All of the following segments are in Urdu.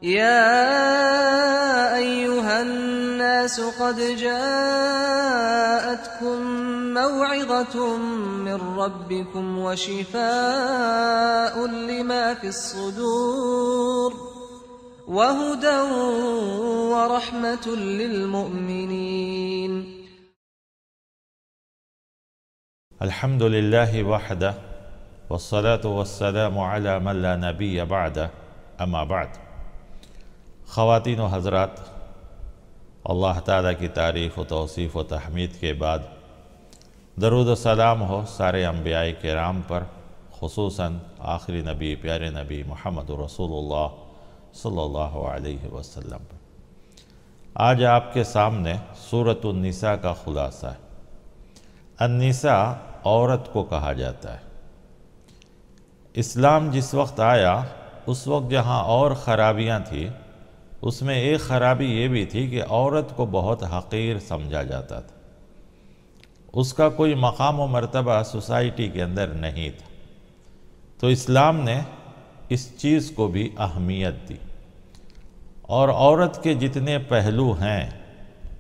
يا أيها الناس قد جاءتكم موعظة من ربكم وشفاء لما في الصدور وهدى ورحمة للمؤمنين. الحمد لله وحده والصلاة والسلام على من لا نبي بعده اما بعد. خواتین و حضرات، اللہ تعالیٰ کی تعریف و توصیف و تحمید کے بعد درود و سلام ہو سارے انبیاء کرام پر، خصوصاً آخری نبی پیارے نبی محمد رسول اللہ صلی اللہ علیہ وسلم پر۔ آج آپ کے سامنے سورۃ النساء کا خلاصہ ہے۔ النساء عورت کو کہا جاتا ہے۔ اسلام جس وقت آیا اس وقت جہاں اور خرابیاں تھیں، اس میں ایک خرابی یہ بھی تھی کہ عورت کو بہت حقیر سمجھا جاتا تھا، اس کا کوئی مقام و مرتبہ سوسائٹی کے اندر نہیں تھا۔ تو اسلام نے اس چیز کو بھی اہمیت دی، اور عورت کے جتنے پہلو ہیں،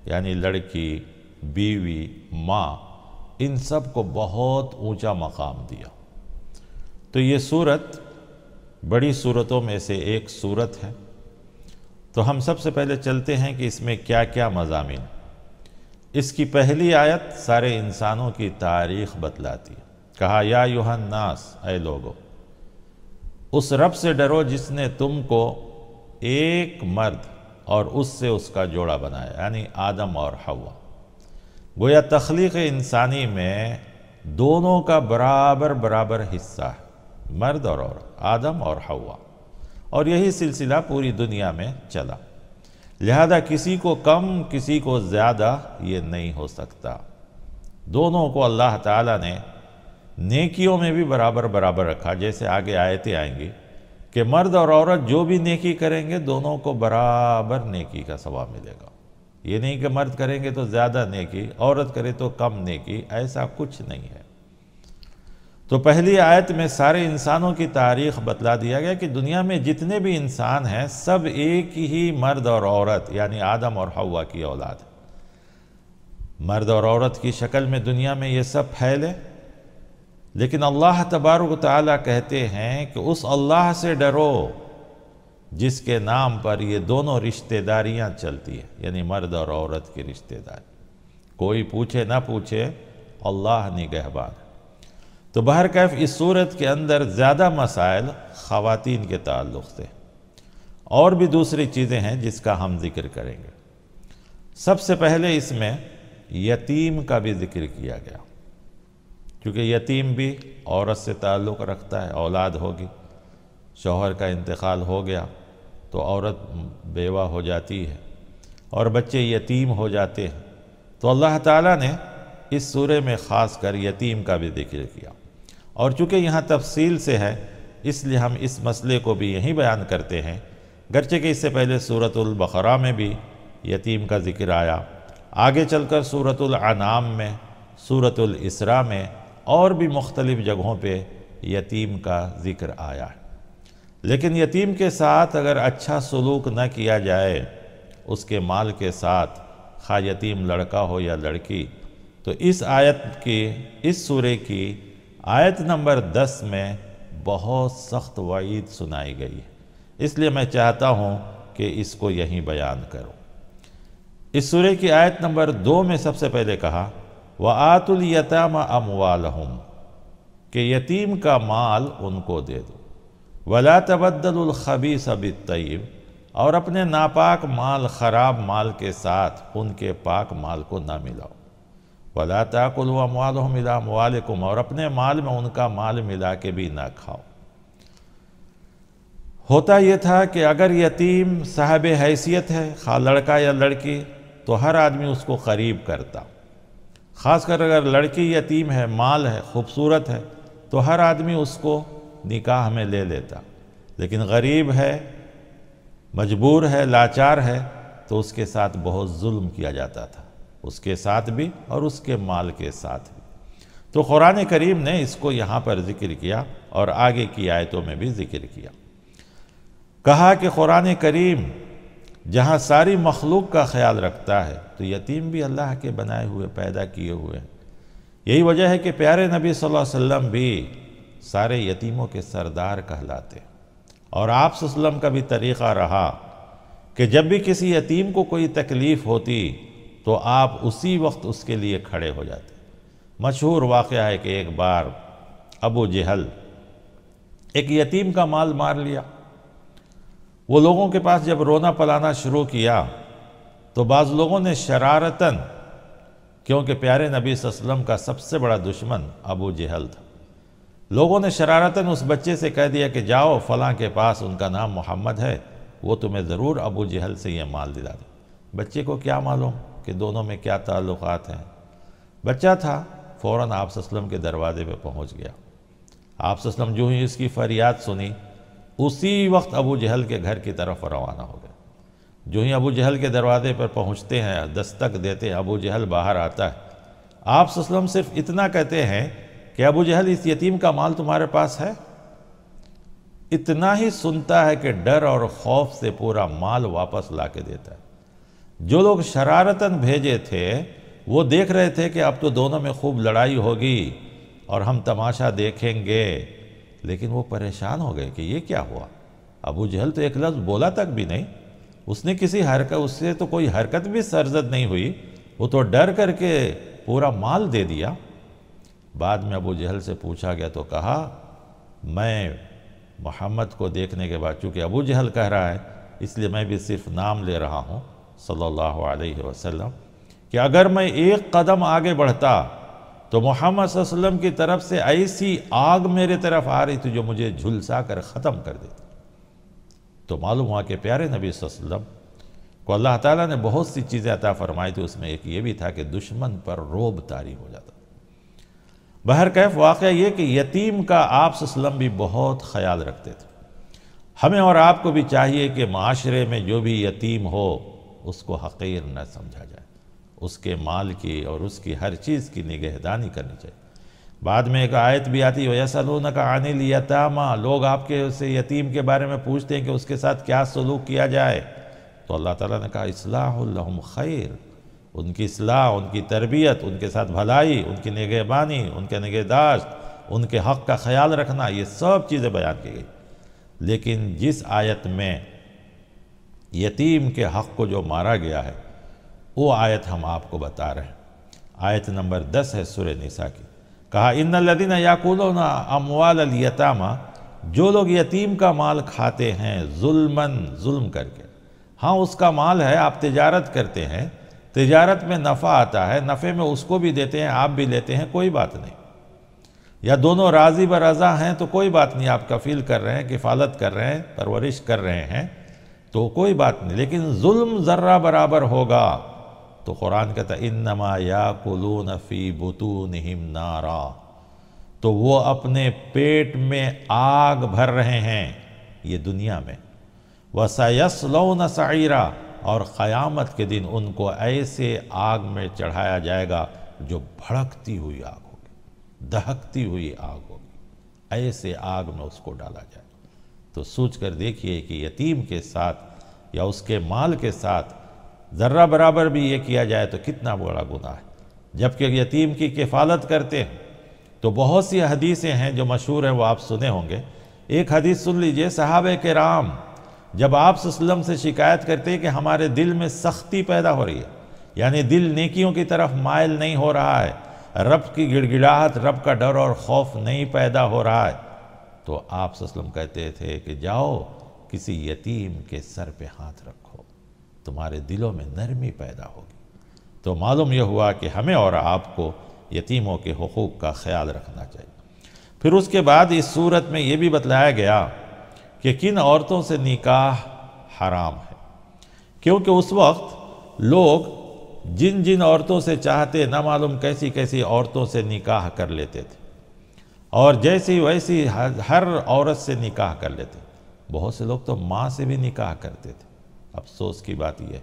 یعنی لڑکی، بیوی، ماں، ان سب کو بہت اونچا مقام دیا۔ تو یہ سورت بڑی سورتوں میں سے ایک سورت ہے۔ تو ہم سب سے پہلے چلتے ہیں کہ اس میں کیا کیا مضامین۔ اس کی پہلی آیت سارے انسانوں کی تاریخ بتلاتی ہے۔ کہا یا ایھا الناس، اے لوگو، اس رب سے ڈرو جس نے تم کو ایک مرد اور اس سے اس کا جوڑا بنایا، یعنی آدم اور حوا۔ گویا تخلیق انسانی میں دونوں کا برابر برابر حصہ ہے، مرد اور عورت، آدم اور حوا، اور یہی سلسلہ پوری دنیا میں چلا۔ لہذا کسی کو کم کسی کو زیادہ یہ نہیں ہو سکتا۔ دونوں کو اللہ تعالیٰ نے نیکیوں میں بھی برابر برابر رکھا، جیسے آگے آیتیں آئیں گی کہ مرد اور عورت جو بھی نیکی کریں گے دونوں کو برابر نیکی کا ثواب ملے گا۔ یہ نہیں کہ مرد کریں گے تو زیادہ نیکی، عورت کرے تو کم نیکی، ایسا کچھ نہیں ہے۔ تو پہلی آیت میں سارے انسانوں کی تاریخ بتلا دیا گیا کہ دنیا میں جتنے بھی انسان ہیں سب ایک ہی مرد اور عورت یعنی آدم اور حوا کی اولاد ہے۔ مرد اور عورت کی شکل میں دنیا میں یہ سب پھیلے، لیکن اللہ تبارک و تعالیٰ کہتے ہیں کہ اس اللہ سے ڈرو جس کے نام پر یہ دونوں رشتہ داریاں چلتی ہیں، یعنی مرد اور عورت کی رشتہ داری۔ کوئی پوچھے نہ پوچھے، اللہ نگہبان۔ تو بہرکیف اس صورت کے اندر زیادہ مسائل خواتین کے تعلق سے، اور بھی دوسری چیزیں ہیں جس کا ہم ذکر کریں گے۔ سب سے پہلے اس میں یتیم کا بھی ذکر کیا گیا، کیونکہ یتیم بھی عورت سے تعلق رکھتا ہے۔ اولاد ہوگی، شوہر کا انتقال ہو گیا تو عورت بیوہ ہو جاتی ہے اور بچے یتیم ہو جاتے ہیں۔ تو اللہ تعالیٰ نے اس سورہ میں خاص کر یتیم کا بھی ذکر کیا، اور چونکہ یہاں تفصیل سے ہے اس لیے ہم اس مسئلے کو بھی یہیں بیان کرتے ہیں، گرچہ کہ اس سے پہلے سورۃ البقرہ میں بھی یتیم کا ذکر آیا، آگے چل کر سورۃ الانعام میں، سورۃ الاسراء میں اور بھی مختلف جگہوں پہ یتیم کا ذکر آیا ہے۔ لیکن یتیم کے ساتھ اگر اچھا سلوک نہ کیا جائے اس کے مال کے ساتھ، خواہ یتیم لڑکا ہو یا لڑکی، تو اس آیت کی، اس سورہ کی آیت نمبر 10 میں بہت سخت وعید سنائی گئی ہے۔ اس لیے میں چاہتا ہوں کہ اس کو یہیں بیان کروں۔ اس سورہ کی آیت نمبر 2 میں سب سے پہلے کہا وَآتُوا الْيَتَامَ أَمْوَالَهُمْ، کہ یتیم کا مال ان کو دے دو۔ وَلَا تَبَدَّلُوا الْخَبِيثَ بِالطَّيِّبِ، اور اپنے ناپاک مال، خراب مال کے ساتھ ان کے پاک مال کو نہ ملاؤ۔ وَلَا تَأْكُلُوا أَمْوَالَهُمْ إِلَىٰ أَمْوَالِكُمْ، اور اپنے مال میں ان کا مال ملا کے بھی نہ کھاؤ۔ ہوتا یہ تھا کہ اگر یتیم صاحب حیثیت ہے، خواہ لڑکا یا لڑکی، تو ہر آدمی اس کو قریب کرتا۔ خاص کر اگر لڑکی یتیم ہے، مال ہے، خوبصورت ہے، تو ہر آدمی اس کو نکاح میں لے لیتا۔ لیکن غریب ہے، مجبور ہے، لاچار ہے، تو اس کے ساتھ بہت ظلم کیا جاتا تھا، اس کے ساتھ بھی اور اس کے مال کے ساتھ بھی۔ تو قرآن کریم نے اس کو یہاں پر ذکر کیا اور آگے کی آیتوں میں بھی ذکر کیا۔ کہا کہ قرآن کریم جہاں ساری مخلوق کا خیال رکھتا ہے تو یتیم بھی اللہ کے بنائے ہوئے پیدا کیے ہوئے ہیں۔ یہی وجہ ہے کہ پیارے نبی صلی اللہ علیہ وسلم بھی سارے یتیموں کے سردار کہلاتے ہیں، اور آپ صلی اللہ علیہ وسلم کا بھی طریقہ رہا کہ جب بھی کسی یتیم کو کوئی تکلیف ہوتی تو آپ اسی وقت اس کے لیے کھڑے ہو جاتے۔ مشہور واقعہ ہے کہ ایک بار ابو جہل ایک یتیم کا مال مار لیا۔ وہ لوگوں کے پاس جب رونا پلانا شروع کیا تو بعض لوگوں نے شرارتاً، کیونکہ پیارے نبی صلی اللہ علیہ وسلم کا سب سے بڑا دشمن ابو جہل تھا، لوگوں نے شرارتاً اس بچے سے کہہ دیا کہ جاؤ فلاں کے پاس، ان کا نام محمد ہے، وہ تمہیں ضرور ابو جہل سے یہ مال دلا دے۔ بچے کو کیا معلوم کہ دونوں میں کیا تعلقات ہیں؟ بچہ تھا، فوراً آپ صلی اللہ علیہ وسلم کے دروازے پہ پہنچ گیا۔ آپ صلی اللہ علیہ وسلم جو ہی اس کی فریاد سنی، اسی وقت ابو جہل کے گھر کی طرف روانہ ہو گئے۔ جو ہی ابو جہل کے دروازے پر پہنچتے ہیں، دستک دیتے ہیں، ابو جہل باہر آتا ہے۔ آپ صلی اللہ علیہ وسلم صرف اتنا کہتے ہیں کہ ابو جہل اس یتیم کا مال تمہارے پاس ہے؟ اتنا ہی سنتا ہے کہ ڈر اور خوف سے پورا مال واپس لا کے دیتا ہے۔ جو لوگ شرارتاً بھیجے تھے وہ دیکھ رہے تھے کہ اب تو دونوں میں خوب لڑائی ہوگی اور ہم تماشا دیکھیں گے، لیکن وہ پریشان ہو گئے کہ یہ کیا ہوا؟ ابو جہل تو ایک لفظ بولا تک بھی نہیں، اس نے کسی حرکت، اس سے تو کوئی حرکت بھی سرزد نہیں ہوئی، وہ تو ڈر کر کے پورا مال دے دیا۔ بعد میں ابو جہل سے پوچھا گیا تو کہا، میں محمد کو دیکھنے کے بعد، چونکہ ابو جہل کہہ رہا ہے اس لیے میں بھی صرف نام لے رہا ہوں صلی اللہ علیہ وسلم، کہ اگر میں ایک قدم آگے بڑھتا تو محمد صلی اللہ علیہ وسلم کی طرف سے ایسی آگ میرے طرف آ رہی تھی جو مجھے جھلسا کر ختم کر دیتی۔ تو معلوم ہوا کہ پیارے نبی صلی اللہ علیہ وسلم کو اللہ تعالیٰ نے بہت سی چیزیں عطا فرمائی تھی، اس میں ایک یہ بھی تھا کہ دشمن پر رعب طاری ہو جاتا۔ بہرکیف واقعہ یہ کہ یتیم کا آپ صلی اللہ علیہ وسلم بھی بہت خیال رکھتے تھے۔ ہمیں اور آپ کو بھی چاہیے کہ معاشرے میں جو بھی یتیم ہو اس کو حقیر نہ سمجھا جائے، اس کے مال کی اور اس کی ہر چیز کی نگہدانی کرنی چاہیے۔ بعد میں ایک آیت بھی آتی ہے وَيَسْأَلُونَكَ عَنِ الْيَتَامَى، لوگ آپ کے سے یتیم کے بارے میں پوچھتے ہیں کہ اس کے ساتھ کیا سلوک کیا جائے، تو اللہ تعالیٰ نے کہا اصلاح لہم خیر، ان کی اصلاح، ان کی تربیت، ان کے ساتھ بھلائی، ان کی نگہبانی، ان کے نگہداشت، ان کے حق کا خیال رکھنا، یہ سب چیزیں بیان کی گئی۔ لیکن جس آیت میں یتیم کے حق کو جو مارا گیا ہے وہ آیت ہم آپ کو بتا رہے ہیں۔ آیت نمبر 10 ہے سورہ نساء کی۔ کہا ان الذین یاکلون اموال الیتامی، جو لوگ یتیم کا مال کھاتے ہیں ظلم کر کے۔ ہاں اس کا مال ہے، آپ تجارت کرتے ہیں، تجارت میں نفع آتا ہے، نفع میں اس کو بھی دیتے ہیں، آپ بھی لیتے ہیں، کوئی بات نہیں، یا دونوں راضی برضا ہیں تو کوئی بات نہیں، آپ کفیل کر رہے ہیں، کفالت کر رہے ہیں، پرورش کر رہے ہیں تو کوئی بات نہیں، لیکن ظلم ذرہ برابر ہوگا تو قرآن کہتا ہے انما یاکلون فی بطونہم نارا، تو وہ اپنے پیٹ میں آگ بھر رہے ہیں یہ دنیا میں، وَسَيَصْلَوْنَ سَعِيرًا، اور قیامت کے دن ان کو ایسے آگ میں چڑھایا جائے گا جو بھڑکتی ہوئی آگ ہوگی، دہکتی ہوئی آگ ہوگی، ایسے آگ میں اس کو ڈالا جائے گا۔ تو سوچ کر دیکھیے کہ یتیم کے ساتھ یا اس کے مال کے ساتھ ذرہ برابر بھی یہ کیا جائے تو کتنا بڑا گناہ ہے۔ جبکہ یتیم کی کفالت کرتے ہیں تو بہت سی حدیثیں ہیں جو مشہور ہیں، وہ آپ سنے ہوں گے۔ ایک حدیث سن لیجئے، صحابہ کرام جب آپ صلی اللہ علیہ وسلم سے شکایت کرتے ہیں کہ ہمارے دل میں سختی پیدا ہو رہی ہے، یعنی دل نیکیوں کی طرف مائل نہیں ہو رہا ہے، رب کی گڑگڑاہٹ، رب کا ڈر اور خوف نہیں پیدا ہو رہا ہے، تو آپ صلی اللہ علیہ وسلم کہتے تھے کہ جاؤ کسی یتیم کے سر پہ ہاتھ رکھو، تمہارے دلوں میں نرمی پیدا ہوگی۔ تو معلوم یہ ہوا کہ ہمیں اور آپ کو یتیموں کے حقوق کا خیال رکھنا چاہیے۔ پھر اس کے بعد اس صورت میں یہ بھی بتلایا گیا کہ کن عورتوں سے نکاح حرام ہے، کیونکہ اس وقت لوگ جن جن عورتوں سے چاہتے نہ معلوم کیسی کیسی عورتوں سے نکاح کر لیتے تھے، اور جیسی ویسی ہر عورت سے نکاح کر لیتے۔ بہت سے لوگ تو ماں سے بھی نکاح کرتے تھے، افسوس کی بات یہ ہے۔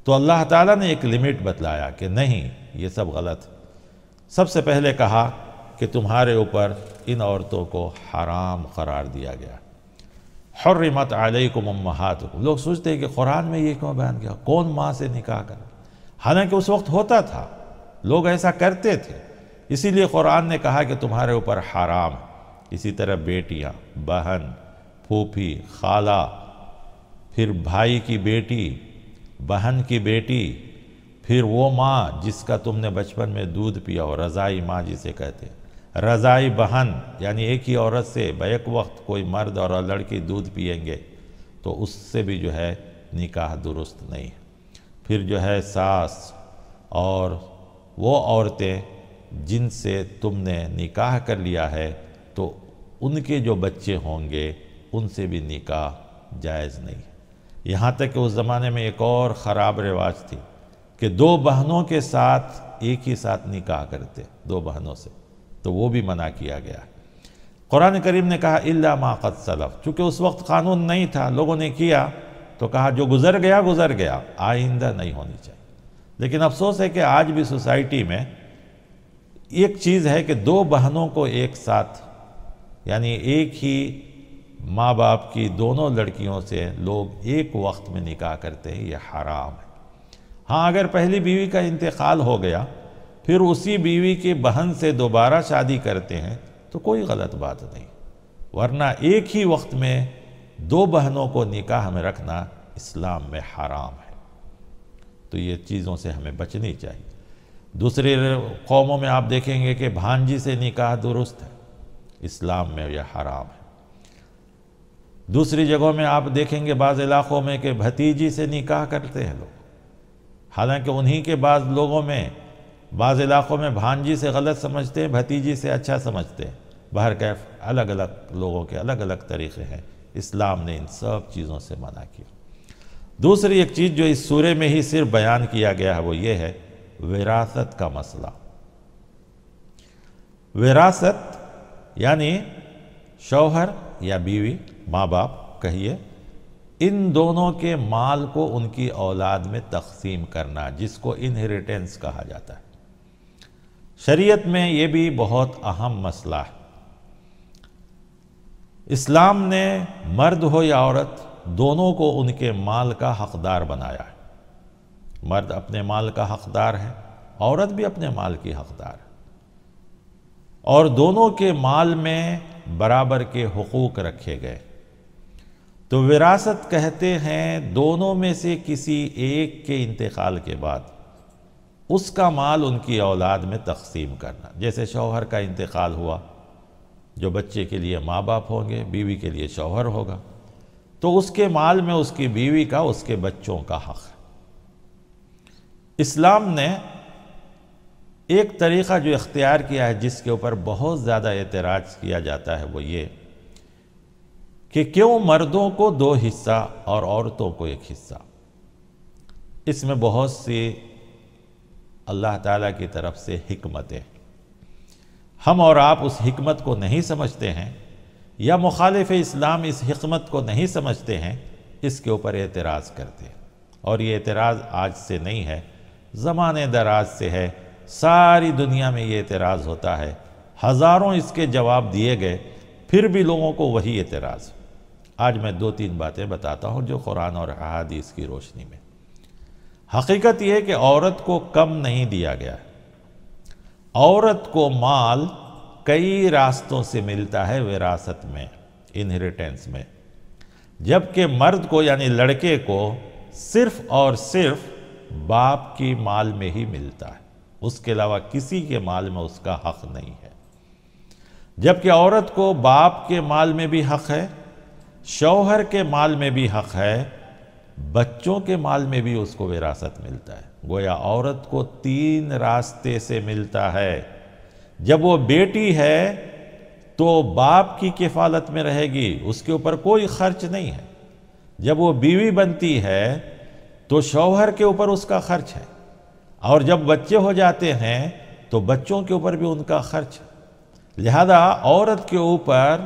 تو اللہ تعالیٰ نے ایک لمٹ بتلایا کہ نہیں، یہ سب غلط۔ سب سے پہلے کہا کہ تمہارے اوپر ان عورتوں کو حرام قرار دیا گیا۔ حرمت علیکم امہاتکم، لوگ سوچتے ہیں کہ قرآن میں یہ کیوں بیان کیا، کون ماں سے نکاح کرے، حالانکہ اس وقت ہوتا تھا، لوگ ایسا کرتے تھے، اسی لیے قرآن نے کہا کہ تمہارے اوپر حرام۔ اسی طرح بیٹیاں، بہن، پھوپھی، خالہ، پھر بھائی کی بیٹی، بہن کی بیٹی، پھر وہ ماں جس کا تم نے بچپن میں دودھ پیا ہو، رضائی ماں جسے کہتے ہیں، رضائی بہن، یعنی ایک ہی عورت سے بیک وقت کوئی مرد اور لڑکی دودھ پئیں گے تو اس سے بھی جو ہے نکاح درست نہیں ہے۔ پھر جو ہے ساس اور وہ عورتیں جن سے تم نے نکاح کر لیا ہے تو ان کے جو بچے ہوں گے ان سے بھی نکاح جائز نہیں ہے۔ یہاں تک کہ اس زمانے میں ایک اور خراب رواج تھی کہ دو بہنوں کے ساتھ ایک ہی ساتھ نکاح کرتے، دو بہنوں سے، تو وہ بھی منع کیا گیا۔ قرآن کریم نے کہا الا ما قد سلف، چونکہ اس وقت قانون نہیں تھا، لوگوں نے کیا تو کہا جو گزر گیا گزر گیا، آئندہ نہیں ہونی چاہیے۔ لیکن افسوس ہے کہ آج بھی سوسائٹی میں ایک چیز ہے کہ دو بہنوں کو ایک ساتھ، یعنی ایک ہی ماں باپ کی دونوں لڑکیوں سے لوگ ایک وقت میں نکاح کرتے ہیں، یہ حرام ہے۔ ہاں اگر پہلی بیوی کا انتقال ہو گیا پھر اسی بیوی کی بہن سے دوبارہ شادی کرتے ہیں تو کوئی غلط بات نہیں، ورنہ ایک ہی وقت میں دو بہنوں کو نکاح میں رکھنا اسلام میں حرام ہے۔ تو یہ چیزوں سے ہمیں بچنی چاہیے۔ دوسری قوموں میں آپ دیکھیں گے کہ بھانجی سے نکاح درست ہے، اسلام میں یہ حرام ہے۔ دوسری جگہوں میں آپ دیکھیں گے بعض علاقوں میں کہ بھتیجی سے نکاح کرتے ہیں لوگ، حالانکہ انہی کے بعض لوگوں میں بعض علاقوں میں بھانجی سے غلط سمجھتے ہیں، بھتیجی سے اچھا سمجھتے ہیں۔ بہرکیف الگ الگ لوگوں کے الگ الگ طریقے ہیں، اسلام نے ان سب چیزوں سے منع کیا۔ دوسری ایک چیز جو اس سورے میں ہی صرف بیان کیا گیا ہے وہ یہ ہے وراثت کا مسئلہ۔ وراثت یعنی شوہر یا بیوی، ماں باپ کہیے، ان دونوں کے مال کو ان کی اولاد میں تقسیم کرنا، جس کو انہیریٹنس کہا جاتا ہے۔ شریعت میں یہ بھی بہت اہم مسئلہ ہے۔ اسلام نے مرد ہو یا عورت دونوں کو ان کے مال کا حقدار بنایا ہے۔ مرد اپنے مال کا حقدار ہے، عورت بھی اپنے مال کی حقدار ہے، اور دونوں کے مال میں برابر کے حقوق رکھے گئے۔ تو وراثت کہتے ہیں دونوں میں سے کسی ایک کے انتقال کے بعد اس کا مال ان کی اولاد میں تقسیم کرنا۔ جیسے شوہر کا انتقال ہوا، جو بچے کے لیے ماں باپ ہوں گے، بیوی کے لیے شوہر ہوگا، تو اس کے مال میں اس کی بیوی کا، اس کے بچوں کا حق ہے۔ اسلام نے ایک طریقہ جو اختیار کیا ہے جس کے اوپر بہت زیادہ اعتراض کیا جاتا ہے وہ یہ کہ کیوں مردوں کو 2 حصہ اور عورتوں کو 1 حصہ۔ اس میں بہت سی اللہ تعالیٰ کی طرف سے حکمتیں، ہم اور آپ اس حکمت کو نہیں سمجھتے ہیں، یا مخالف اسلام اس حکمت کو نہیں سمجھتے ہیں، اس کے اوپر اعتراض کرتے ہیں۔ اور یہ اعتراض آج سے نہیں ہے، زمانے دراز سے ہے، ساری دنیا میں یہ اعتراض ہوتا ہے، ہزاروں اس کے جواب دیے گئے، پھر بھی لوگوں کو وہی اعتراض۔ آج میں 2-3 باتیں بتاتا ہوں جو قرآن اور احادیث کی روشنی میں۔ حقیقت یہ ہے کہ عورت کو کم نہیں دیا گیا ہے، عورت کو مال کئی راستوں سے ملتا ہے وراثت میں، انہیریٹنس میں، جبکہ مرد کو یعنی لڑکے کو صرف اور صرف باپ کی مال میں ہی ملتا ہے، اس کے علاوہ کسی کے مال میں اس کا حق نہیں ہے۔ جبکہ عورت کو باپ کے مال میں بھی حق ہے، شوہر کے مال میں بھی حق ہے، بچوں کے مال میں بھی اس کو وراثت ملتا ہے۔ گویا عورت کو 3 راستے سے ملتا ہے۔ جب وہ بیٹی ہے تو باپ کی کفالت میں رہے گی، اس کے اوپر کوئی خرچ نہیں ہے۔ جب وہ بیوی بنتی ہے تو شوہر کے اوپر اس کا خرچ ہے، اور جب بچے ہو جاتے ہیں تو بچوں کے اوپر بھی ان کا خرچ ہے۔ لہذا عورت کے اوپر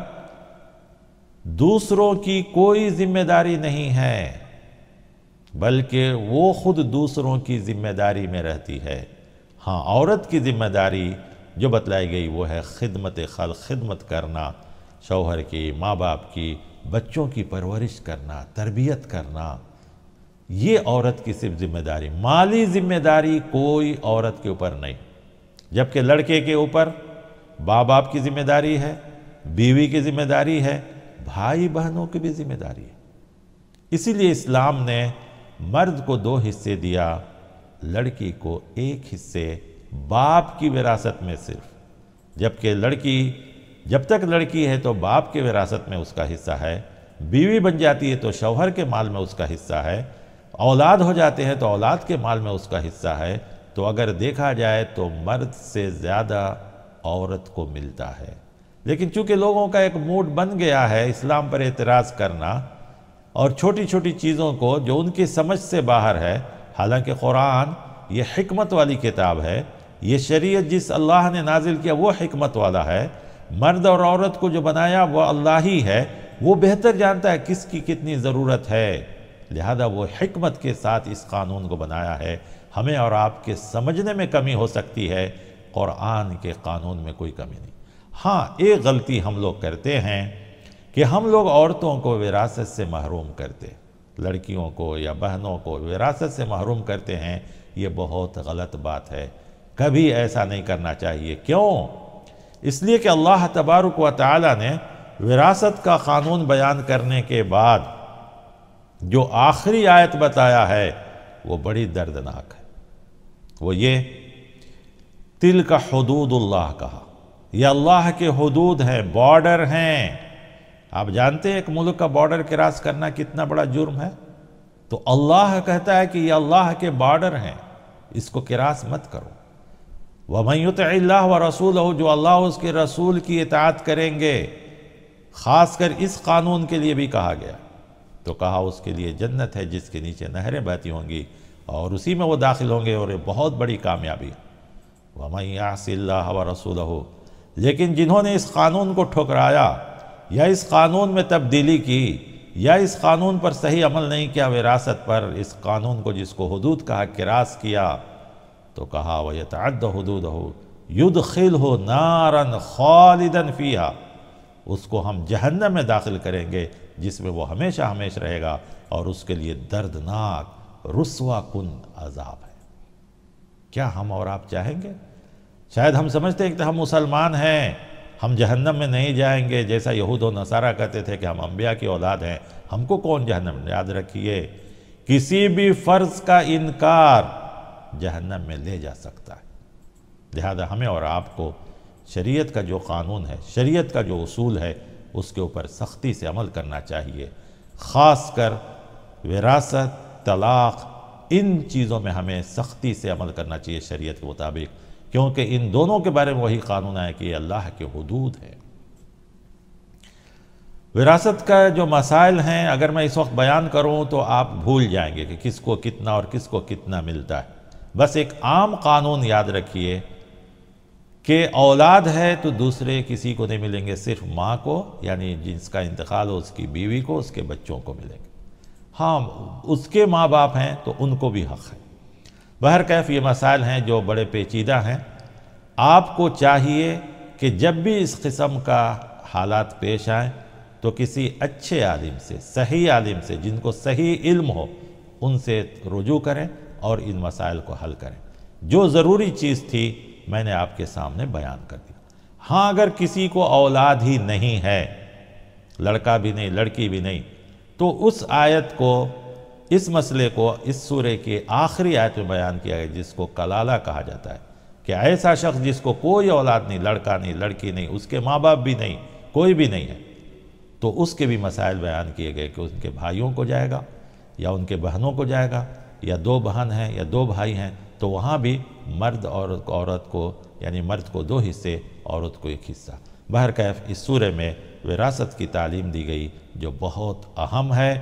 دوسروں کی کوئی ذمہ داری نہیں ہے، بلکہ وہ خود دوسروں کی ذمہ داری میں رہتی ہے۔ ہاں، عورت کی ذمہ داری جو بتلائی گئی وہ ہے خدمت خلق، خدمت کرنا، شوہر کی، ماں باپ کی، بچوں کی پرورش کرنا، تربیت کرنا، یہ عورت کی صرف ذمہ داری، مالی ذمہ داری کوئی عورت کے اوپر نہیں، جبکہ لڑکے کے اوپر ماں باپ کی ذمہ داری ہے، بیوی کی ذمہ داری ہے، بھائی بہنوں کی بھی ذمہ داری ہے۔ اسی لیے اسلام نے مرد کو 2 حصے دیا، لڑکی کو 1 حصے باپ کی وراثت میں صرف، جبکہ لڑکی جب تک لڑکی ہے تو باپ کے وراثت میں اس کا حصہ ہے، بیوی بن جاتی ہے تو شوہر کے مال میں اس کا حصہ ہے، اولاد ہو جاتے ہیں تو اولاد کے مال میں اس کا حصہ ہے۔ تو اگر دیکھا جائے تو مرد سے زیادہ عورت کو ملتا ہے، لیکن چونکہ لوگوں کا ایک موڈ بن گیا ہے اسلام پر اعتراض کرنا اور چھوٹی چھوٹی چیزوں کو جو ان کی سمجھ سے باہر ہے، حالانکہ قرآن یہ حکمت والی کتاب ہے، یہ شریعت جس اللہ نے نازل کیا وہ حکمت والا ہے، مرد اور عورت کو جو بنایا وہ اللہ ہی ہے، وہ بہتر جانتا ہے کس کی کتنی ضرورت ہے، لہذا وہ حکمت کے ساتھ اس قانون کو بنایا ہے۔ ہمیں اور آپ کے سمجھنے میں کمی ہو سکتی ہے، قرآن کے قانون میں کوئی کمی نہیں۔ ہاں، ایک غلطی ہم لوگ کرتے ہیں کہ ہم لوگ عورتوں کو وراثت سے محروم کرتے، لڑکیوں کو یا بہنوں کو وراثت سے محروم کرتے ہیں، یہ بہت غلط بات ہے، کبھی ایسا نہیں کرنا چاہیے۔ کیوں؟ اس لیے کہ اللہ تبارک و تعالی نے وراثت کا قانون بیان کرنے کے بعد جو آخری آیت بتایا ہے وہ بڑی دردناک ہے، وہ یہ تِلْکَ حدود اللہ کہا، یہ اللہ کے حدود ہیں، بارڈر ہیں۔ آپ جانتے ہیں ایک ملک کا بارڈر کراس کرنا کتنا بڑا جرم ہے، تو اللہ کہتا ہے کہ یہ اللہ کے بارڈر ہیں، اس کو کراس مت کرو۔ وَمَنْ يُطِعِ اللَّهَ وَرَسُولَهُ، جو اللہ اور اس کے رسول کی اطاعت کریں گے، خاص کر اس قانون کے لیے بھی کہا گیا، تو کہا اس کے لیے جنت ہے جس کے نیچے نہریں بہتی ہوں گی اور اسی میں وہ داخل ہوں گے، اور یہ بہت بڑی کامیابی ہے۔ وَمَنْ يَعْصِ اللَّهَ وَرَسُولَهُ، لیکن جنہوں نے اس قانون کو ٹھکرایا یا اس قانون میں تبدیلی کی یا اس قانون پر صحیح عمل نہیں کیا، وراثت پر اس قانون کو جس کو حدود کہا کراس کیا، تو کہا وَيَتَعَدَّ حُدُودَهُ يُدْخِلْهُ نَارًا خَالِدًا فِيهَا، اس کو ہم جہنم میں داخل کریں گے جس میں وہ ہمیشہ ہمیشہ رہے گا، اور اس کے لیے دردناک رسوا کن عذاب ہے۔ کیا ہم اور آپ چاہیں گے؟ شاید ہم سمجھتے ہیں کہ ہم مسلمان ہیں، ہم جہنم میں نہیں جائیں گے، جیسا یہود و نصارہ کہتے تھے کہ ہم انبیاء کی اولاد ہیں، ہم کو کون جہنم میں۔ یاد رکھیے، کسی بھی فرض کا انکار جہنم میں لے جا سکتا ہے، لہذا ہمیں اور آپ کو شریعت کا جو قانون ہے، شریعت کا جو اصول ہے، اس کے اوپر سختی سے عمل کرنا چاہیے، خاص کر وراثت، طلاق، ان چیزوں میں ہمیں سختی سے عمل کرنا چاہیے شریعت کے مطابق، کیونکہ ان دونوں کے بارے میں وہی قانون ہے کہ یہ اللہ کے حدود ہے۔ وراثت کا جو مسائل ہیں اگر میں اس وقت بیان کروں تو آپ بھول جائیں گے کہ کس کو کتنا اور کس کو کتنا ملتا ہے۔ بس ایک عام قانون یاد رکھیے کہ اولاد ہے تو دوسرے کسی کو نہیں ملیں گے، صرف ماں کو، یعنی جس کا انتقال ہو اس کی بیوی کو، اس کے بچوں کو ملیں گے۔ ہاں، اس کے ماں باپ ہیں تو ان کو بھی حق ہے۔ بہرکیف یہ مسائل ہیں جو بڑے پیچیدہ ہیں، آپ کو چاہیے کہ جب بھی اس قسم کا حالات پیش آئیں تو کسی اچھے عالم سے، صحیح عالم سے، جن کو صحیح علم ہو، ان سے رجوع کریں اور ان مسائل کو حل کریں۔ جو ضروری چیز تھی میں نے آپ کے سامنے بیان کر دی۔ ہاں، اگر کسی کو اولاد ہی نہیں ہے، لڑکا بھی نہیں، لڑکی بھی نہیں، تو اس آیت کو، اس مسئلے کو اس سورے کے آخری آیت میں بیان کیا گیا، جس کو کلالہ کہا جاتا ہے، کہ ایسا شخص جس کو کوئی اولاد نہیں، لڑکا نہیں، لڑکی نہیں، اس کے ماں باپ بھی نہیں، کوئی بھی نہیں ہے، تو اس کے بھی مسائل بیان کیے گئے کہ ان کے بھائیوں کو جائے گا یا ان کے بہنوں کو جائے گا، یا 2 بہن ہیں یا 2 بھائی ہیں، تو وہاں بھی مرد اور عورت کو، یعنی مرد کو 2 حصے، عورت کو 1 حصہ۔ بہرکیف اس سورے میں وراثت کی تعلیم دی گئی جو بہت اہم ہے،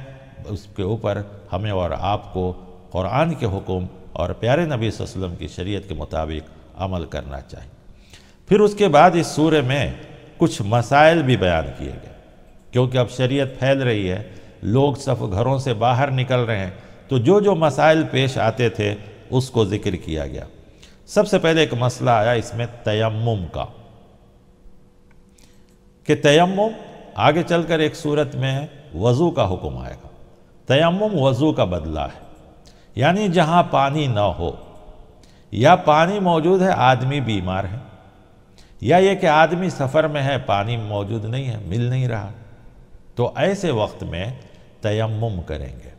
اس کے اوپر ہمیں اور آپ کو قرآن کے حکم اور پیارے نبی صلی اللہ علیہ وسلم کی شریعت کے مطابق عمل کرنا چاہیے۔ پھر اس کے بعد اس سورے میں کچھ مسائل بھی بیان کیے گئے، کیونکہ اب شریعت پھیل رہی ہے، لوگ گھروں سے باہر نکل رہے ہیں، تو جو مسائل پیش آتے تھے اس کو ذکر کیا گیا۔ سب سے پہلے ایک مسئلہ آیا اس میں تیمم کا، کہ تیمم آگے چل کر ایک صورت میں وضو کا حکم آئے گا۔ تیمم وضو کا بدلہ ہے، یعنی جہاں پانی نہ ہو یا پانی موجود ہے آدمی بیمار ہے، یا یہ کہ آدمی سفر میں ہے پانی موجود نہیں ہے، مل نہیں رہا، تو ایسے وقت میں تیمم کریں گے۔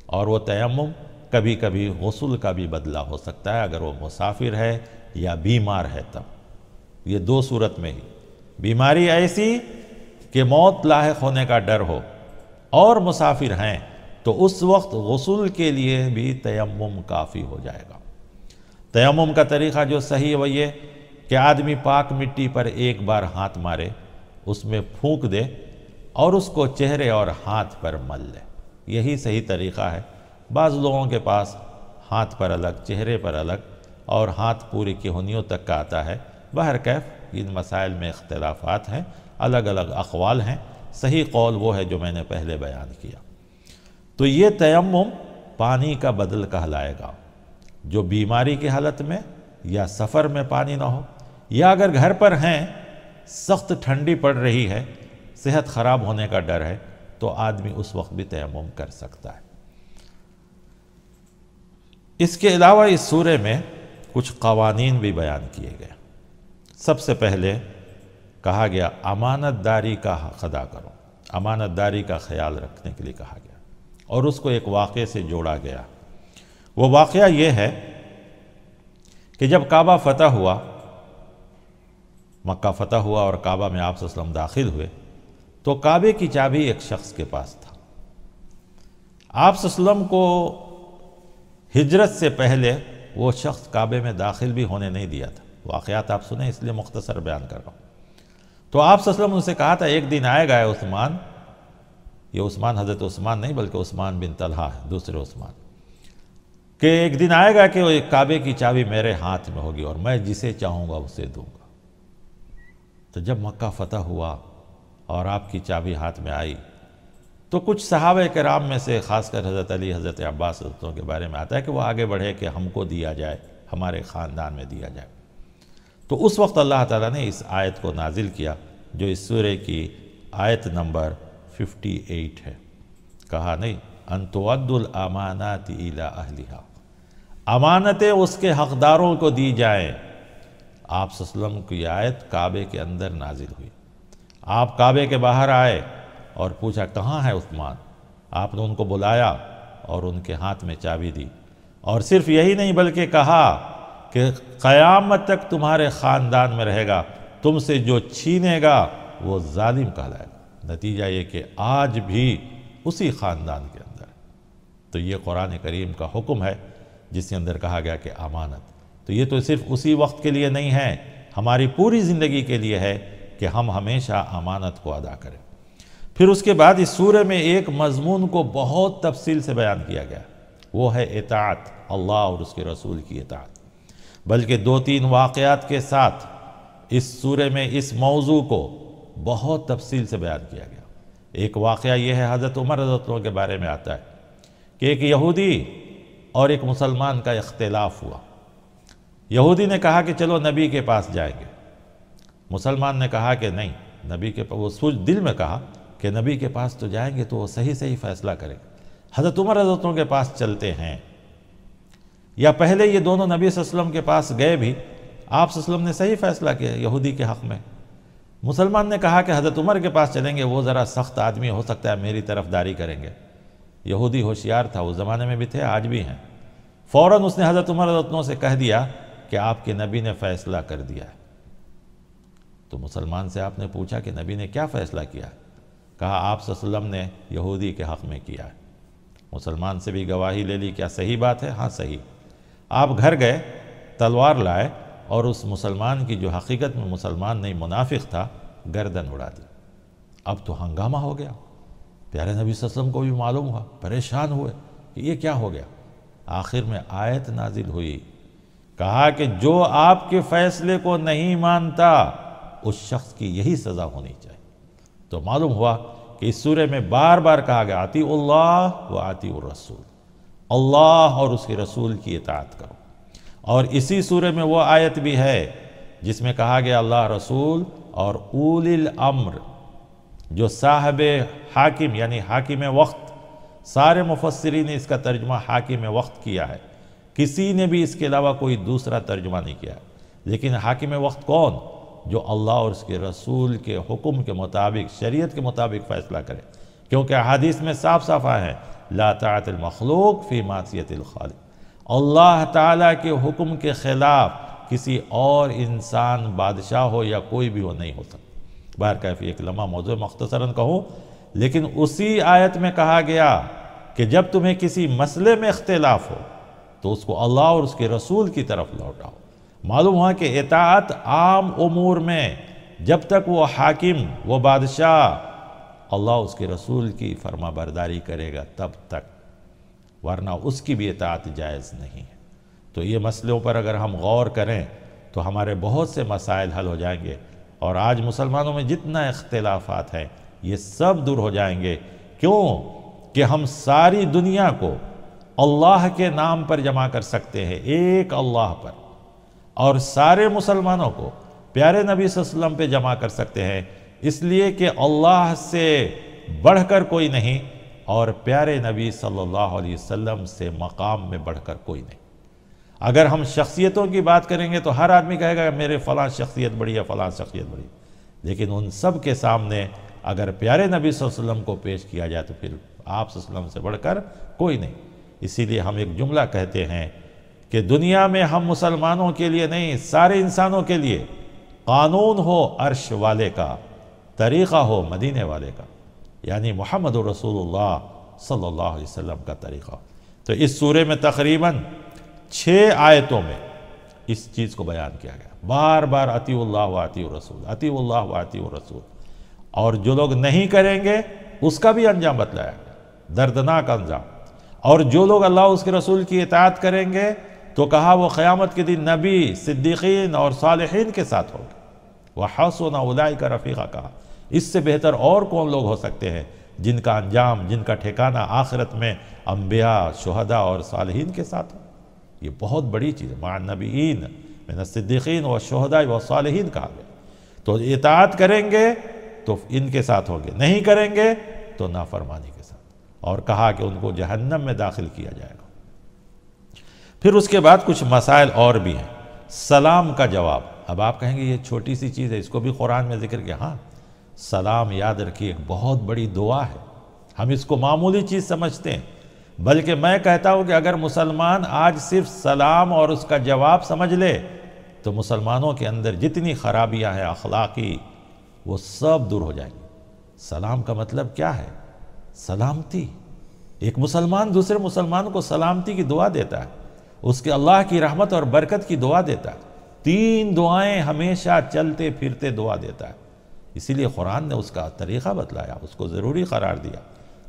اور وہ تیمم کبھی کبھی غسل کا بھی بدلہ ہو سکتا ہے، اگر وہ مسافر ہے یا بیمار ہے تب۔ یہ دو صورت میں ہی، بیماری ایسی کہ موت لاحق ہونے کا ڈر ہو اور مسافر ہیں تو اس وقت غسل کے لیے بھی تیمم کافی ہو جائے گا۔ تیمم کا طریقہ جو صحیح ہے وہ یہ کہ آدمی پاک مٹی پر ایک بار ہاتھ مارے، اس میں پھونک دے اور اس کو چہرے اور ہاتھ پر مل لے، یہی صحیح طریقہ ہے۔ بعض لوگوں کے پاس ہاتھ پر الگ، چہرے پر الگ اور ہاتھ پوری کہنیوں تک کا آتا ہے۔ بہرکیف ان مسائل میں اختلافات ہیں، الگ الگ اقوال ہیں، صحیح قول وہ ہے جو میں نے پہلے بیان کیا۔ تو یہ تیمم پانی کا بدل کہلائے گا، جو بیماری کی حالت میں یا سفر میں پانی نہ ہو، یا اگر گھر پر ہیں سخت ٹھنڈی پڑ رہی ہے، صحت خراب ہونے کا ڈر ہے، تو آدمی اس وقت بھی تیمم کر سکتا ہے۔ اس کے علاوہ اس سورے میں کچھ قوانین بھی بیان کیے گئے۔ سب سے پہلے کہا گیا امانت داری کا حق ادا کرو، امانت داری کا خیال رکھنے کے لیے کہا گیا، اور اس کو ایک واقعے سے جوڑا گیا۔ وہ واقعہ یہ ہے کہ جب کعبہ فتح ہوا، مکہ فتح ہوا اور کعبہ میں آپ صلی اللہ علیہ وسلم داخل ہوئے، تو کعبے کی چابی ایک شخص کے پاس تھا۔ آپ صلی اللہ علیہ وسلم کو ہجرت سے پہلے وہ شخص کعبے میں داخل بھی ہونے نہیں دیا تھا۔ واقعات آپ سنیں، اس لیے مختصر بیان کر رہا ہوں۔ تو آپ صلی اللہ علیہ وسلم نے اسے کہا تھا ایک دن آئے گا عثمان، یہ عثمان حضرت عثمان نہیں بلکہ عثمان بن طلحہ ہے، دوسرے عثمان، کہ ایک دن آئے گا کہ وہ کعبے کی چابی میرے ہاتھ میں ہوگی اور میں جسے چاہوں گا اسے دوں گا۔ تو جب مکہ فتح ہوا اور آپ کی چابی ہاتھ میں آئی تو کچھ صحابہ کرام میں سے، خاص کر حضرت علی، حضرت عباس کے بارے میں آتا ہے کہ وہ آگے بڑھے کہ ہم کو دیا جائے، ہمارے خاندان میں دیا جائے۔ تو اس وقت اللہ تعالیٰ نے اس آیت کو نازل کیا جو اس سورے کی آیت نمبر 58 ہے۔ کہا نہیں ان تؤدوا الامانات الی اہلھا، امانتیں اس کے حقداروں کو دی جائیں۔ آپ صلی اللہ علیہ وسلم کی آیت کعبے کے اندر نازل ہوئی، آپ کعبے کے باہر آئے اور پوچھا کہاں ہے عثمان؟ آپ نے ان کو بلایا اور ان کے ہاتھ میں چابی دی، اور صرف یہی نہیں بلکہ کہا کہ قیامت تک تمہارے خاندان میں رہے گا، تم سے جو چھینے گا وہ ظالم کہلائے گا۔ نتیجہ یہ کہ آج بھی اسی خاندان کے اندر ہے۔ تو یہ قرآن کریم کا حکم ہے جس کے اندر کہا گیا کہ امانت، تو یہ تو صرف اسی وقت کے لیے نہیں ہے، ہماری پوری زندگی کے لیے ہے کہ ہم ہمیشہ امانت کو ادا کریں۔ پھر اس کے بعد اس سورے میں ایک مضمون کو بہت تفصیل سے بیان کیا گیا، وہ ہے اطاعت، اللہ اور اس کے رسول کی اطاعت، بلکہ 2-3 واقعات کے ساتھ اس سورے میں اس موضوع کو بہت تفصیل سے بیان کیا گیا۔ ایک واقعہ یہ ہے، حضرت عمر رضی اللہ عنہ کے بارے میں آتا ہے کہ ایک یہودی اور ایک مسلمان کا اختلاف ہوا۔ یہودی نے کہا کہ چلو نبی کے پاس جائیں گے، مسلمان نے کہا کہ نہیں، نبی کے پاس، وہ سوچ دل میں کہا کہ نبی کے پاس تو جائیں گے تو وہ صحیح فیصلہ کریں گے، حضرت عمر رضی اللہ عنہ کے پاس چلتے ہیں۔ یا پہلے یہ دونوں نبی صلی اللہ علیہ وسلم کے پاس گئے بھی، آپ صلی اللہ علیہ وسلم نے صحیح فیصلہ کیا یہودی کے حق میں۔ مسلمان نے کہا کہ حضرت عمر کے پاس چلیں گے، وہ ذرا سخت آدمی ہو سکتا ہے، میری طرف داری کریں گے۔ یہودی ہوشیار تھا، اس زمانے میں بھی تھے، آج بھی ہیں۔ فوراً اس نے حضرت عمر رضی اللہ عنہ سے کہہ دیا کہ آپ کے نبی نے فیصلہ کر دیا ہے۔ تو مسلمان سے آپ نے پوچھا کہ نبی نے کیا فیصلہ کیا ہے؟ کہا آپ صلی اللہ علیہ وسلم نے یہودی کے حق میں کیا ہے۔ مسلمان سے بھی گواہی لے لی، کیا صحیح بات ہے؟ ہاں صحیح۔ آپ گھر گئے، تلوار لائے اور اس مسلمان کی جو حقیقت میں مسلمان نہیں منافق تھا، گردن اڑا دی۔ اب تو ہنگامہ ہو گیا، پیارے نبی صلی اللہ علیہ وسلم کو بھی معلوم ہوا، پریشان ہوئے کہ یہ کیا ہو گیا۔ آخر میں آیت نازل ہوئی، کہا کہ جو آپ کے فیصلے کو نہیں مانتا اس شخص کی یہی سزا ہونی چاہیے۔ تو معلوم ہوا کہ اس سورے میں بار بار کہا گیا اطیعوا اللہ و اطیعوا الرسول، اللہ اور اس کے رسول کی اطاعت کرو۔ اور اسی سورے میں وہ آیت بھی ہے جس میں کہا گیا اللہ رسول اور اولی الامر، جو صاحب حاکم یعنی حاکم وقت، سارے مفسرین نے اس کا ترجمہ حاکم وقت کیا ہے، کسی نے بھی اس کے علاوہ کوئی دوسرا ترجمہ نہیں کیا۔ لیکن حاکم وقت کون؟ جو اللہ اور اس کے رسول کے حکم کے مطابق، شریعت کے مطابق فیصلہ کرے، کیونکہ احادیث میں صاف صاف ہے لا طاعت المخلوق فی معصیت الخالق، اللہ تعالیٰ کے حکم کے خلاف کسی اور انسان، بادشاہ ہو یا کوئی بھی ہو، نہیں ہو سکتا۔ بہرکیف ایک لمحہ موضوع مختصراً کہوں، لیکن اسی آیت میں کہا گیا کہ جب تمہیں کسی مسئلے میں اختلاف ہو تو اس کو اللہ اور اس کے رسول کی طرف لوٹاؤ۔ معلوم ہوا کہ اطاعت عام امور میں جب تک وہ حاکم، وہ بادشاہ اللہ اس کے رسول کی فرما برداری کرے گا تب تک، ورنہ اس کی بھی اطاعت جائز نہیں ہے۔ تو یہ مسئلوں پر اگر ہم غور کریں تو ہمارے بہت سے مسائل حل ہو جائیں گے، اور آج مسلمانوں میں جتنا اختلافات ہیں یہ سب دور ہو جائیں گے۔ کیوں؟ کہ ہم ساری دنیا کو اللہ کے نام پر جمع کر سکتے ہیں، ایک اللہ پر، اور سارے مسلمانوں کو پیارے نبی صلی اللہ علیہ وسلم پہ جمع کر سکتے ہیں، اس لیے کہ اللہ سے بڑھ کر کوئی نہیں، اور پیارے نبی صلی اللہ علیہ وسلم سے مقام میں بڑھ کر کوئی نہیں۔ اگر ہم شخصیتوں کی بات کریں گے تو ہر آدمی کہے گا میرے فلاں شخصیت بڑی ہے، فلاں شخصیت بڑی ہے، لیکن ان سب کے سامنے اگر پیارے نبی صلی اللہ علیہ وسلم کو پیش کیا جائے تو پھر آپ صلی اللہ علیہ وسلم سے بڑھ کر کوئی نہیں۔ اسی لیے ہم ایک جملہ کہتے ہیں کہ دنیا میں ہم مسلمانوں کے لیے نہیں، سارے انسانوں کے لیے قانون ہو عرش والے کا، طریقہ ہو مدینے والے کا، یعنی محمد رسول اللہ صلی اللہ علیہ وسلم کا طریقہ۔ تو اس سورے میں تقریباً 6 آیتوں میں اس چیز کو بیان کیا گیا، بار بار اطیعوا اللہ و اطیعوا الرسول، اطیعوا اللہ و اطیعوا الرسول، اور جو لوگ نہیں کریں گے اس کا بھی انجام بتلایا گیا، دردناک انجام۔ اور جو لوگ اللہ اس کے رسول کی اطاعت کریں گے تو کہا وہ قیامت کے دن نبی، صدیقین اور صالحین کے ساتھ ہوگے، وَحَسُنَ أُولَئِكَ رَفِيقًا، کہا اس سے بہتر اور کون لوگ ہو سکتے ہیں جن کا انجام، جن کا ٹھکانہ آخرت میں انبیاء، شہداء اور صالحین کے ساتھ ہو۔ یہ بہت بڑی چیز ہے، مع النبیین من الصدیقین والشہداء والصالحین کہا گیا۔ تو اطاعت کریں گے تو ان کے ساتھ ہوں گے، نہیں کریں گے تو نافرمانی کے ساتھ، اور کہا کہ ان کو جہنم میں داخل کیا جائے گا۔ پھر اس کے بعد کچھ مسائل اور بھی ہیں۔ سلام کا جواب، اب آپ کہیں گے یہ چھوٹی سی چیز ہے، اس کو بھی قرآن میں ذکر کیا۔ ہاں، سلام یاد رکھیے ایک بہت بڑی دعا ہے، ہم اس کو معمولی چیز سمجھتے ہیں، بلکہ میں کہتا ہوں کہ اگر مسلمان آج صرف سلام اور اس کا جواب سمجھ لے تو مسلمانوں کے اندر جتنی خرابیاں ہیں اخلاقی وہ سب دور ہو جائیں گی۔ سلام کا مطلب کیا ہے؟ سلامتی۔ ایک مسلمان دوسرے مسلمان کو سلامتی کی دعا دیتا ہے، اس کے اللہ کی رحمت اور برکت کی دعا دیتا ہے، 3 دعائیں ہمیشہ چلتے پھرتے دعا دیتا ہے۔ اسی لیے قرآن نے اس کا طریقہ بتلایا، اس کو ضروری قرار دیا،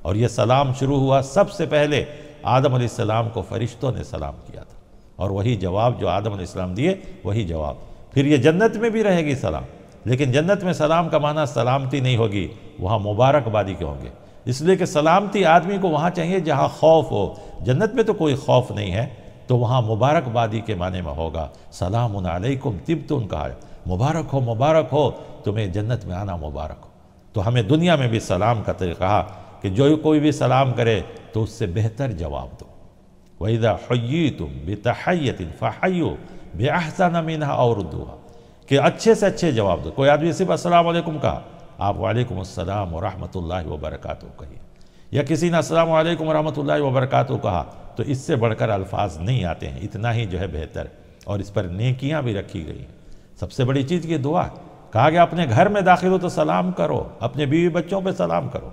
اور یہ سلام شروع ہوا سب سے پہلے آدم علیہ السلام کو فرشتوں نے سلام کیا تھا، اور وہی جواب جو آدم علیہ السلام دیے وہی جواب۔ پھر یہ جنت میں بھی رہے گی سلام، لیکن جنت میں سلام کا معنی سلامتی نہیں ہوگی، وہاں مبارکبادی کے ہوں گے، اس لیے کہ سلامتی آدمی کو وہاں چاہیے جہاں خوف ہو۔ جنت میں تو کوئی خوف نہیں ہے، تو وہاں مبارکبادی کے معنی میں ہوگا، سلام علیکم طبتم، کہا ہے مبارک ہو تمہیں جنت میں آنا، مبارک ہو۔ تو ہمیں دنیا میں بھی سلام کا طریقہ کہا کہ جو کوئی بھی سلام کرے تو اس سے بہتر جواب دو۔ وَإِذَا حُيِّيتُم بِتَحِيَّةٍ فَحَيُّوا بِأَحْسَنَ مِنْهَا أَوْ رُدُّوهَا، کہ اچھے سے اچھے جواب دو۔ کوئی آدمی صرف السلام علیکم کہا، آپ وعلیکم السلام ورحمۃ اللہ وبرکاتہ کہیے، یا کسی نے السلام علیکم ورحمۃ اللہ وبرکاتہ کہا تو اس سے بڑھ کر الفاظ نہیں آتے ہیں، اتنا ہی جو ہے بہتر، اور اس پر نیکیاں بھی رکھی گئی ہیں۔ سب سے بڑی چیز یہ دعا ہے، کہا کہ اپنے گھر میں داخل ہو تو سلام کرو، اپنے بیوی بچوں پہ سلام کرو۔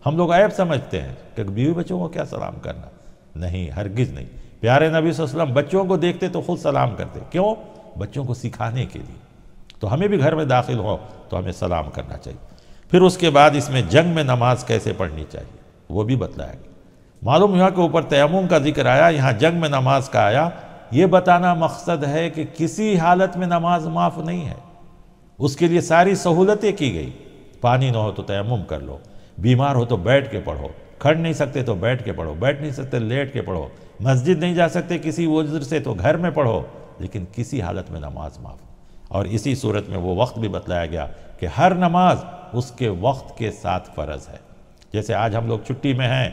ہم لوگ عیب سمجھتے ہیں کہ بیوی بچوں کو کیا سلام کرنا، نہیں، ہرگز نہیں۔ پیارے نبی صلی اللہ علیہ وسلم بچوں کو دیکھتے تو خود سلام کرتے، کیوں؟ بچوں کو سکھانے کے لیے۔ تو ہمیں بھی گھر میں داخل ہو تو ہمیں سلام کرنا چاہیے۔ پھر اس کے بعد اس میں جنگ میں نماز کیسے پڑھنی چاہیے وہ بھی بتلایا گیا۔ معلوم ہوا کہ اوپر تیمم کا ذکر آیا، یہاں جنگ میں نماز کا آیا، یہ بتانا مقصد ہے کہ کسی حالت میں نماز معاف نہیں ہے، اس کے لیے ساری سہولتیں کی گئی۔ پانی نہ ہو تو تیمم کر لو، بیمار ہو تو بیٹھ کے پڑھو، کھڑ نہیں سکتے تو بیٹھ کے پڑھو، بیٹھ نہیں سکتے لیٹ کے پڑھو، مسجد نہیں جا سکتے کسی عذر سے تو گھر میں پڑھو، لیکن کسی حالت میں نماز معاف۔ اور اسی صورت میں وہ وقت بھی بتلایا گیا کہ ہر نماز اس کے وقت کے ساتھ فرض ہے۔ جیسے آج ہم لوگ چھٹی میں ہیں،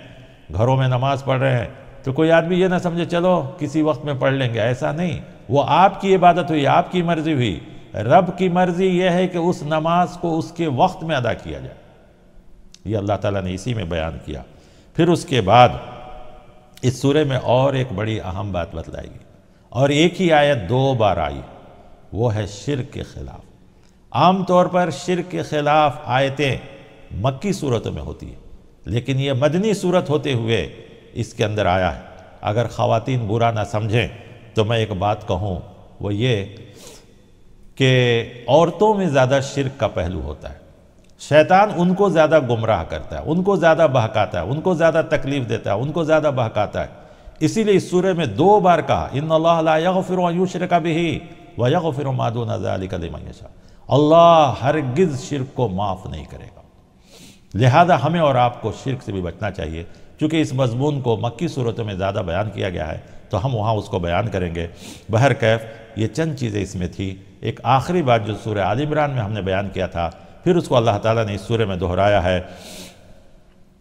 گھروں میں نماز پڑھ رہے ہیں، تو کوئی آدمی یہ نہ سمجھے چلو کسی وقت میں پڑھ لیں گے، ایسا نہیں۔ وہ آپ کی عبادت ہوئی، آپ کی مرضی ہوئی۔ رب کی مرضی یہ ہے کہ اس نماز کو اس کے وقت میں ادا کیا جائے، یہ اللہ تعالیٰ نے اسی میں بیان کیا۔ پھر اس کے بعد اس سورہ میں اور ایک بڑی اہم بات بتلائی گئی، اور ایک ہی آیت 2 بار آئی، وہ ہے شرک کے خلاف۔ عام طور پر شرک کے خلاف آیتیں مکی صورتوں میں ہوتی ہیں، لیکن یہ مدنی صورت ہوتے ہوئے اس کے اندر آیا ہے۔ اگر خواتین برا نہ سمجھیں تو میں ایک بات کہوں، وہ یہ کہ عورتوں میں زیادہ شرک کا پہلو ہوتا ہے۔ شیطان ان کو زیادہ گمراہ کرتا ہے، ان کو زیادہ بہکاتا ہے، ان کو زیادہ تکلیف دیتا ہے، ان کو زیادہ بہکاتا ہے۔ اسی لیے اس سورہ میں 2 بار کہا، ان اللہ لا یغفر ان یشرک بہ ویغفر ما دون ذلک لمن یشاء۔ اللہ ہرگز شرک کو معاف نہیں کرے گا۔ لہذا ہمیں اور آپ کو شرک سے بھی بچنا چاہیے۔ چونکہ اس مضمون کو مکی صورتوں میں زیادہ بیان کیا گیا ہے تو ہم وہاں اس کو بیان کریں گے۔ بہرکیف یہ چند چیزیں اس میں تھی۔ ایک آخری بات جو سورہ آل عمران میں ہم نے بیان کیا تھا، پھر اس کو اللہ تعالیٰ نے اس سورہ میں دہرایا ہے،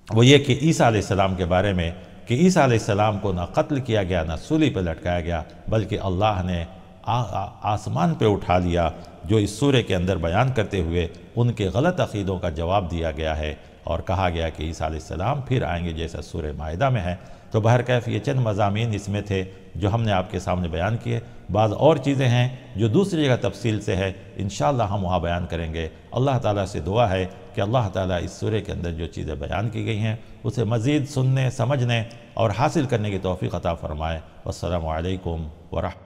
وہ یہ کہ عیسیٰ علیہ السلام کے بارے میں کہ عیسیٰ علیہ السلام کو نہ قتل کیا گیا، نہ سولی پہ لٹکایا گیا، بلکہ اللہ نے آسمان پہ اٹھا لیا، جو اس سورہ کے اندر بیان کرتے ہوئے ان کے غلط عقیدوں کا جواب دیا گیا ہے، اور کہا گیا کہ عیسیٰ علیہ السلام پھر آئیں گے، جیسا سورہ مائدہ میں ہے۔ تو بہرکیف یہ چند مضامین اس میں تھے جو ہم نے آپ کے سامنے بیان کیے۔ بعض اور چیزیں ہیں جو دوسری جگہ تفصیل سے ہے، انشاءاللہ ہم وہاں بیان کریں گے۔ اللہ تعالیٰ سے دعا ہے کہ اللہ تعالیٰ اس سورہ کے اندر جو چیزیں بیان کی گئی ہیں اسے مزید سننے، سمجھنے اور حاصل کرنے کی توفیق عطا فرمائے۔ والسلام علیکم ورحمۃ اللہ۔